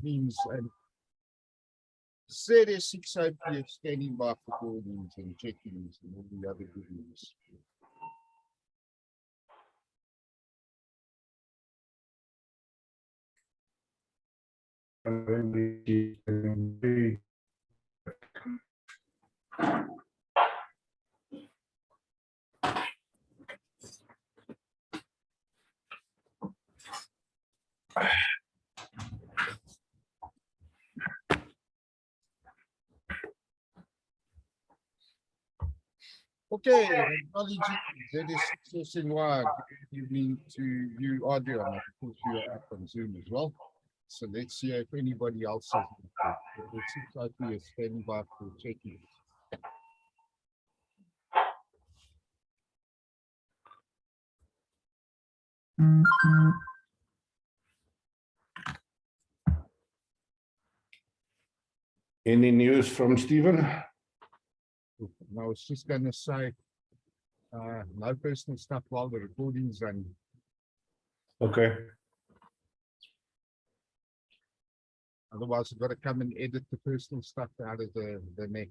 means and ZS6 OPS standing by for callings and check-ins and all the other goodies. Okay, acknowledging that is success in work. You mean to you, Adrian, of course you are up on Zoom as well. So let's see if anybody else is. It seems like we are standing by for checking. Any news from Stephen? I was just going to say, no personal stuff while the recording's running. Okay. Otherwise, I've got to come and edit the personal stuff out of the net.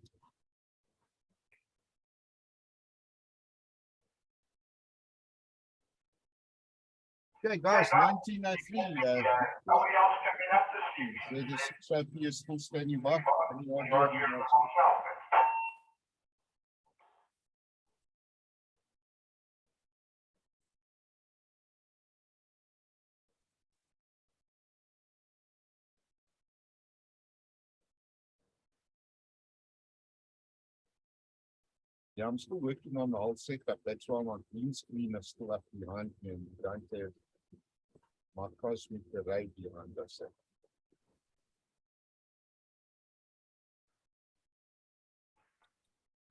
Okay, guys, 1903. The 6 OP is still standing by. Yeah, I'm still working on the whole setup. That's why my green screen is still up behind me and we don't have my cosmic array behind us.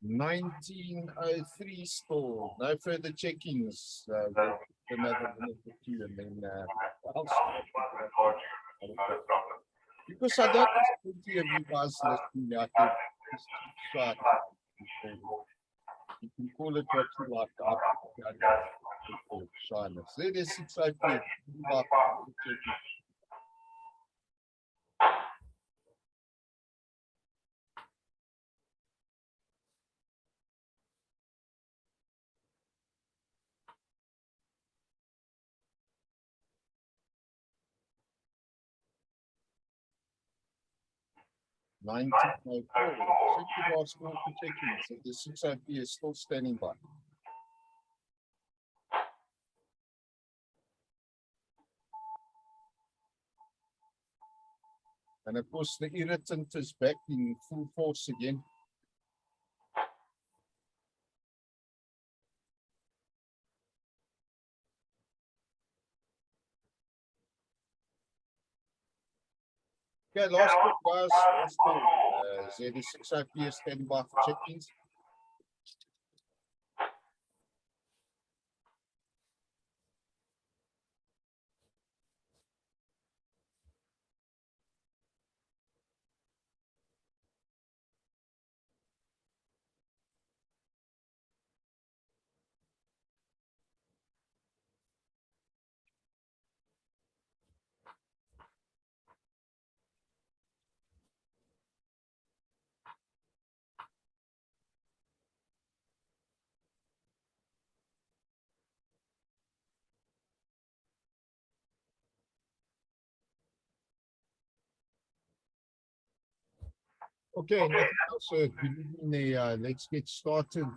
1903 still. No further check-ins. We'll another minute or two and then because I don't think plenty of you guys listening out there. You can call it what you like. Shyness. It is 6 OP. Second last call for checking. So the 6 OP is still standing by. And of course, the irritant is back in full force again. Okay, last call, guys. Last call. ZS6 OP is standing by for check-ins. Okay, nothing else. Good evening. Let's get started.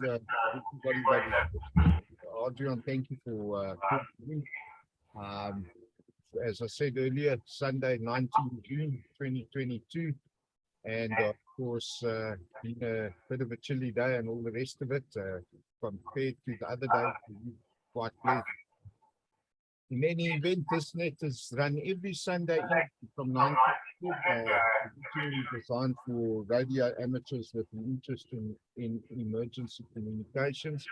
Adrian, thank you for as I said earlier, Sunday, 19 June 2022. And of course, been a bit of a chilly day and all the rest of it compared to the other day. Quite pleasant. In any event, this net is run every Sunday from 9 to 2, designed for radio amateurs with an interest in emergency communications.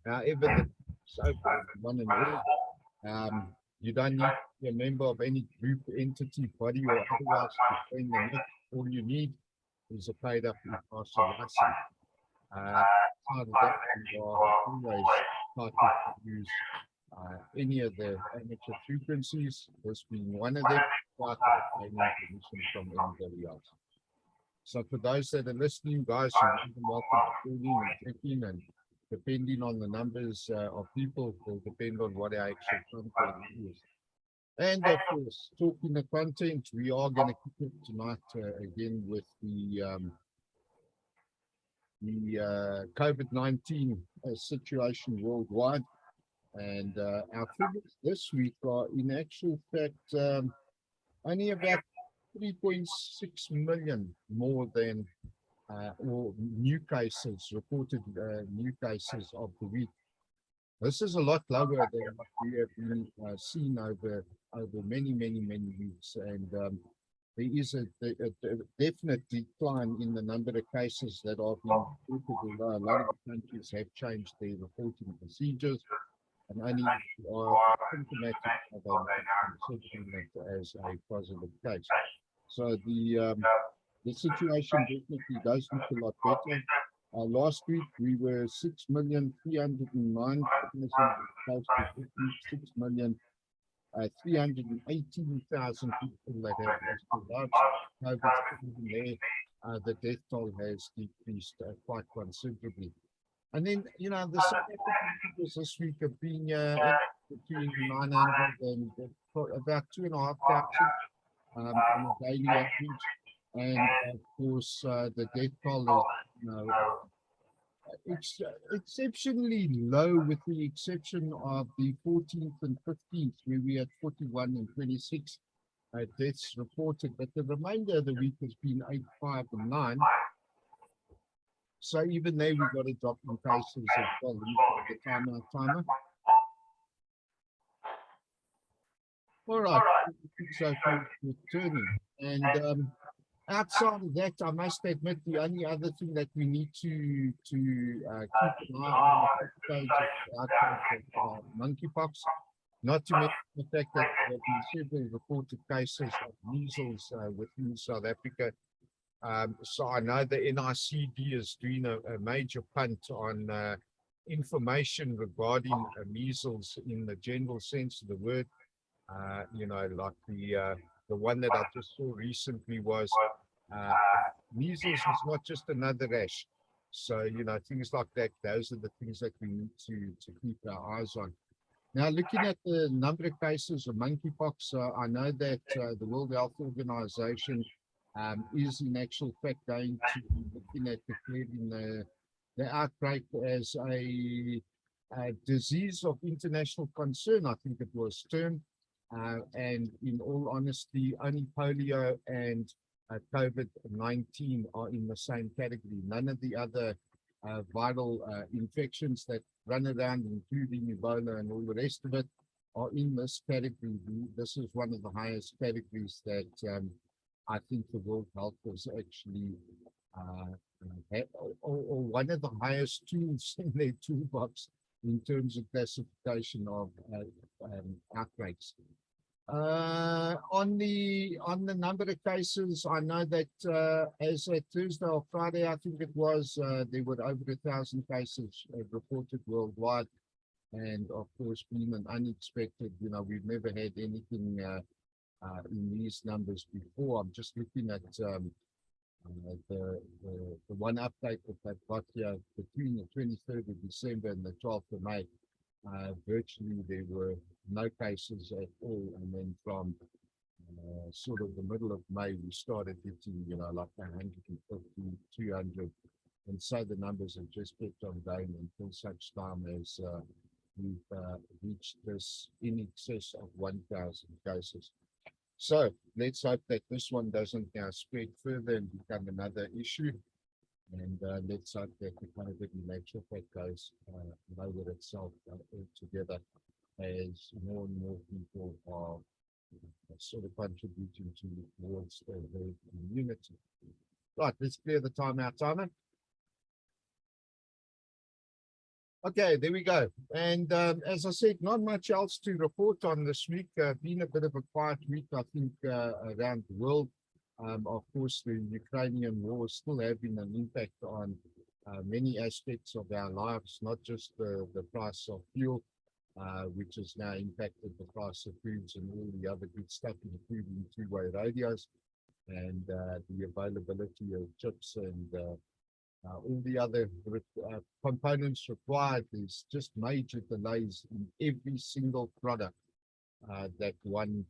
However, it's open to one and all. You don't need to be a member of any group, entity, body, or otherwise to join the net. All you need is a paid up impartial license. Part of that, you are always entitled to use any of the amateur frequencies, this being one of them, without obtaining permission from anybody else. So for those that are listening, guys, you're more than welcome to call in and check in, and depending on the numbers of people will depend on what our actual content is. And of course, talking the content, we are going to kick it tonight again with the COVID-19 situation worldwide. And our figures this week are in actual fact only about 3.6 million more than or new cases, reported new cases of the week. This is a lot lower than what we have been seen over many weeks, and there is a definite decline in the number of cases that are being reported, although a lot of the countries have changed their reporting procedures and only are symptomatic of considering it as a positive case. So the situation definitely does look a lot better. Last week we were 6,309,000, close to 6,318,000 people that have lost their lives. COVID, the death toll has decreased quite considerably. And then, you know, the South African figures this week have been between 900 and about 2,500 on a daily average. And of course, the death toll is, you know, it's exceptionally low, with the exception of the 14th and 15th, where we had 41 and 26 deaths reported. But the remainder of the week has been 8, 5, and 9. So even there, we got a drop in cases as well. The timer. All right, so returning. And outside of that, I must admit, the only other thing that we need to keep an eye on is the outbreak of monkeypox. Not to mention the fact that there have been several reported cases of measles within South Africa. So I know the NICD is doing a major punt on information regarding measles in the general sense of the word. You know, like the one that I just saw recently was measles is not just another rash. So, you know, things like that, those are the things that we need to keep our eyes on. Now, looking at the number of cases of monkeypox, I know that the World Health Organization is in actual fact going to be looking at declaring the outbreak as a disease of international concern, I think it was termed. And in all honesty, only polio and COVID-19 are in the same category. None of the other viral infections that run around, including Ebola and all the rest of it, are in this category. This is one of the highest categories that I think the World Health is actually, or one of the highest tools in their toolbox in terms of classification of outbreaks. On the number of cases, I know that as at Thursday or Friday, I think it was, there were over 1,000 cases reported worldwide. And of course, being an unexpected, you know, we've never had anything in these numbers before. I'm just looking at the one update that I've got here between the 23rd of December and the 12th of May. Virtually there were no cases at all, and then from sort of the middle of May we started getting, you know, like 150, 200, and so the numbers have just kept on going until such time as we've reached this in excess of 1,000 cases. So let's hope that this one doesn't now spread further and become another issue. And let's hope that the COVID in actual fact goes lower itself altogether, as more and more people are sort of contributing towards the herd immunity. Right, let's clear the timeout timer. Okay, there we go. And as I said, not much else to report on this week. Been a bit of a quiet week, I think, around the world. Of course, the Ukrainian war is still having an impact on many aspects of our lives, not just the price of fuel, which has now impacted the price of foods and all the other good stuff, including two-way radios and the availability of chips and all the other components required. There's just major delays in every single product that one,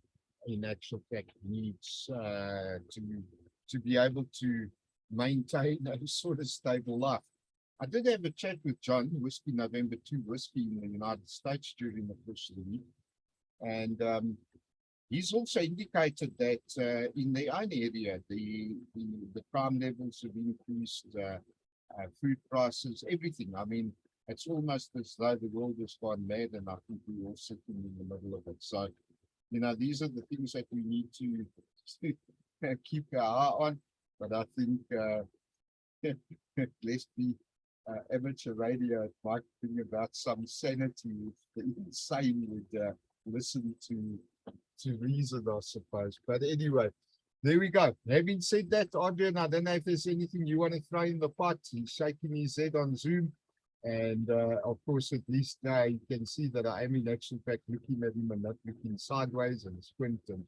in actual fact, needs to be able to maintain a sort of stable life. I did have a chat with John, Whiskey November 2 Whiskey in the United States during the course of the week, and he's also indicated that in their own area, the crime levels have increased, food prices, everything. I mean, it's almost as though the world has gone mad, and I think we're all sitting in the middle of it. So, you know, these are the things that we need to keep our eye on. But I think let's be amateur radio. It might bring about some sanity if the insane would listen to reason, I suppose. But anyway, there we go. Having said that, Adrian, I don't know if there's anything you want to throw in the pot. He's shaking his head on Zoom. And of course, at least now you can see that I am in actual fact looking at him and not looking sideways and squint and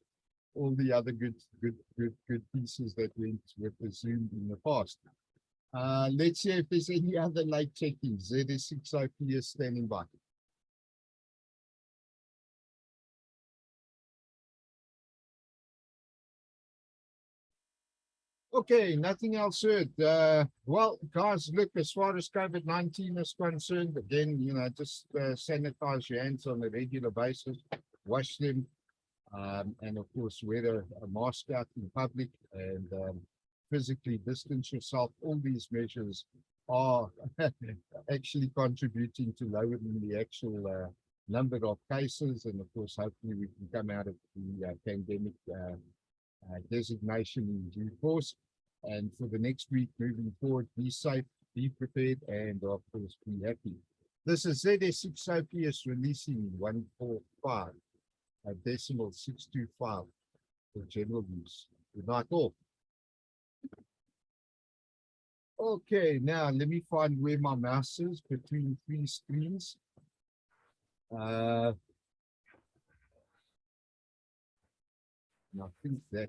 all the other good pieces that went with the Zoom in the past. Let's see if there's any other late check-ins. ZS6OP is standing by. Okay, nothing else heard. Well, guys, look, as far as COVID-19 is concerned, again, you know, just sanitize your hands on a regular basis, wash them, and of course, wear a mask out in public and physically distance yourself. All these measures are actually contributing to lowering the actual number of cases, and of course, hopefully we can come out of the pandemic designation in due course. And for the next week moving forward, be safe, be prepared, and of course, be happy. This is ZS6OP is releasing 145, a decimal 625 for general use. Good night all. Okay, now let me find where my mouse is between three screens. And I think that